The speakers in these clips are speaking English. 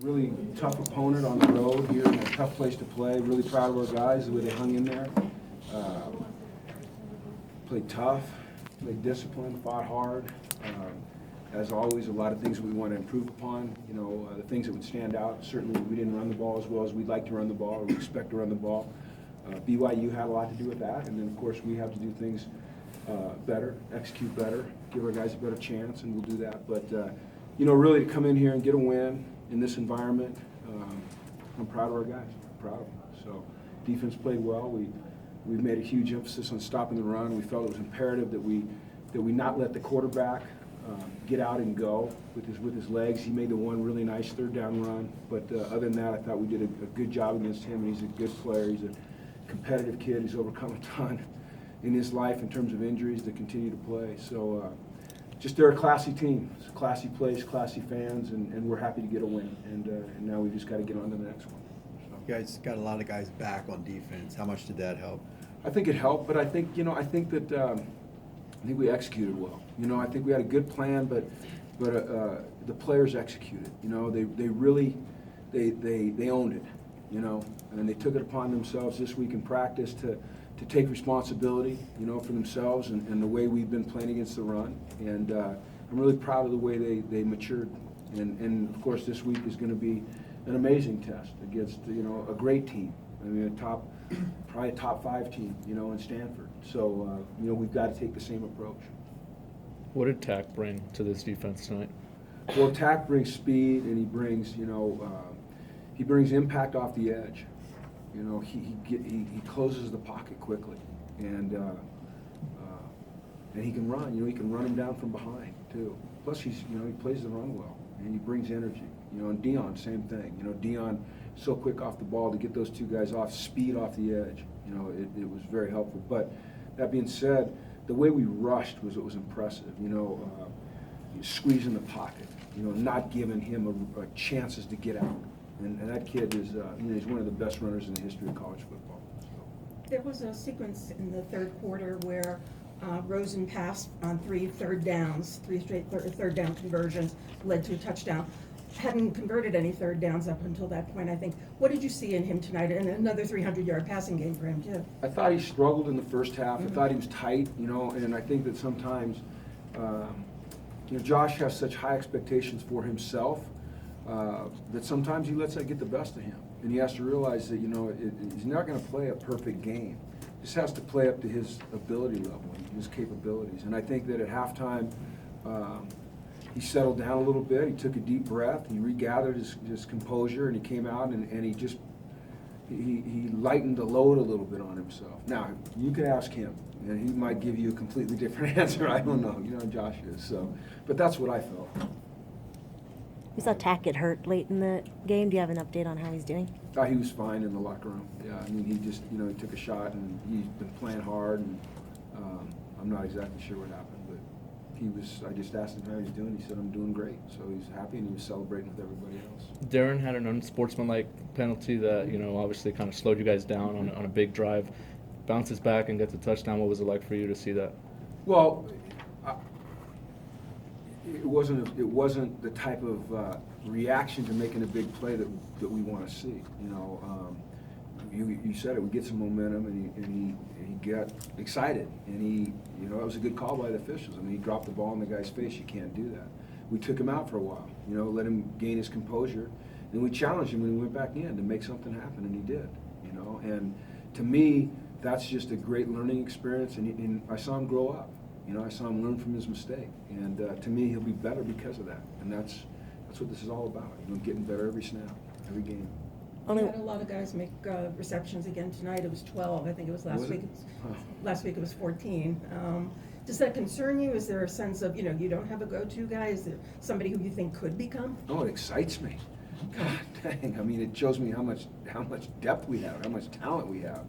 Really tough opponent on the road here, and a tough place to play. Really proud of our guys, the way they hung in there. Played tough, played disciplined, fought hard. As always, a lot of things we want to improve upon. You know, the things that would stand out. Certainly, we didn't run the ball as well as we'd like to run the ball, or we expect to run the ball. BYU had a lot to do with that, and then of course we have to do things better, execute better, give our guys a better chance, and we'll do that. But you know, really to come in here and get a win in this environment, I'm proud of our guys. I'm proud of them. So defense played well. We've made a huge emphasis on stopping the run. We felt it was imperative that we not let the quarterback get out and go with his legs. He made the one really nice third down run. But other than that, I thought we did a good job against him. And he's a good player. He's a competitive kid. He's overcome a ton in his life in terms of injuries to continue to play. So just they're a classy team. It's a classy place, classy fans, and we're happy to get a win. And now we just got to get on to the next one. So. You guys got a lot of guys back on defense. How much did that help? I think it helped, but I think I think we executed well. You know, I think we had a good plan, but the players executed. You know, they really they owned it. You know, and they took it upon themselves this week in practice to take responsibility, you know, for themselves and the way we've been playing against the run. And I'm really proud of the way they matured. And of course, this week is going to be an amazing test against, you know, a great team. I mean, probably a top 5 team, you know, in Stanford. So, you know, we've got to take the same approach. What did Tack bring to this defense tonight? Well, Tack brings speed, and he brings, you know, he brings impact off the edge. You know, he closes the pocket quickly, and he can run. You know, he can run him down from behind too. Plus, he plays the run well, and he brings energy. You know, and Dion, same thing. You know, Dion so quick off the ball to get those two guys off, speed off the edge. You know, it was very helpful. But that being said, the way we rushed was impressive. You know, squeezing the pocket. You know, not giving him chances to get out. And that kid is, he's one of the best runners in the history of college football. So. There was a sequence in the third quarter where Rosen passed on 3 third downs, 3 straight third down conversions, led to a touchdown. Hadn't converted any third downs up until that point, I think. What did you see in him tonight? And another 300-yard passing game for him, too. I thought he struggled in the first half. I thought he was tight, you know, and I think that sometimes, you know, Josh has such high expectations for himself. That sometimes he lets that get the best of him. And he has to realize that, you know, he's not going to play a perfect game. He just has to play up to his ability level and his capabilities. And I think that at halftime, he settled down a little bit. He took a deep breath. He regathered his composure, and he came out and he just he lightened the load a little bit on himself. Now, you could ask him, and he might give you a completely different answer. I don't know. You know, Josh is. So, but that's what I felt. We saw Tack get hurt late in the game. Do you have an update on how he's doing? He was fine in the locker room. Yeah, I mean, he just, you know, he took a shot, and he's been playing hard, and I'm not exactly sure what happened, but I just asked him how he's doing. He said, I'm doing great. So he's happy, and he was celebrating with everybody else. Darren had an unsportsmanlike penalty that, you know, obviously kind of slowed you guys down on a big drive. Bounces back and gets a touchdown. What was it like for you to see that? Well, it wasn't the type of reaction to making a big play that we want to see. You know, you said it. We get some momentum, and he got excited, and you know, it was a good call by the officials. I mean, he dropped the ball in the guy's face. You can't do that. We took him out for a while. You know, let him gain his composure, and we challenged him when he went back in to make something happen, and he did. You know, and to me, that's just a great learning experience, and I saw him grow up. You know, I saw him learn from his mistake, and to me, he'll be better because of that. And that's what this is all about. You know, getting better every snap, every game. We had a lot of guys make receptions again tonight. It was 12. I think it was last week. Last week it was 14. Does that concern you? Is there a sense of, you know, you don't have a go-to guy? Is there somebody who you think could become? Oh, it excites me. God dang! I mean, it shows me how much depth we have, how much talent we have,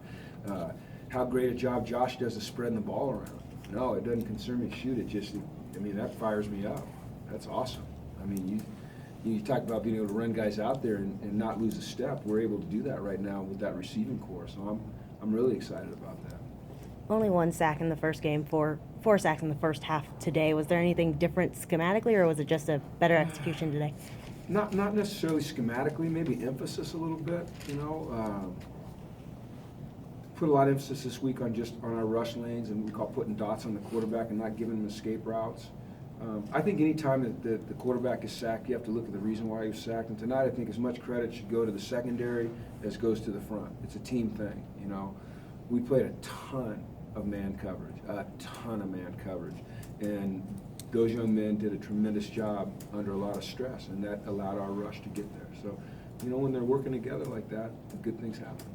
how great a job Josh does of spreading the ball around. No, it doesn't concern me. Shoot, I mean, that fires me up. That's awesome. I mean, you talk about being able to run guys out there and not lose a step. We're able to do that right now with that receiving core. So I'm really excited about that. Only 1 sack in the first game, 4 sacks in the first half today. Was there anything different schematically, or was it just a better execution today? Not necessarily schematically, maybe emphasis a little bit, you know. Put a lot of emphasis this week on our rush lanes, and we call putting dots on the quarterback and not giving him escape routes. I think any time that the quarterback is sacked, you have to look at the reason why he was sacked. And tonight, I think as much credit should go to the secondary as goes to the front. It's a team thing, you know. We played a ton of man coverage, and those young men did a tremendous job under a lot of stress, and that allowed our rush to get there. So, you know, when they're working together like that, good things happen.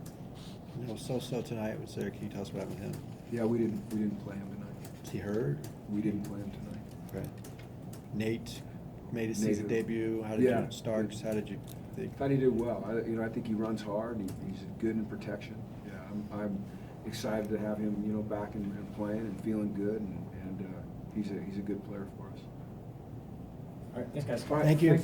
You know, so tonight was there. Can you tell us what happened to him? Yeah, we didn't play him tonight. Is he hurt? We didn't play him tonight. Right. Nate made his Nate, season debut. How did yeah. you, Starks, how did you think? Thought he did well. I think he runs hard. He's good in protection. Yeah, I'm excited to have him, you know, back and playing and feeling good, and he's a good player for us. All right, thanks, guys. All right, Thank you. thanks.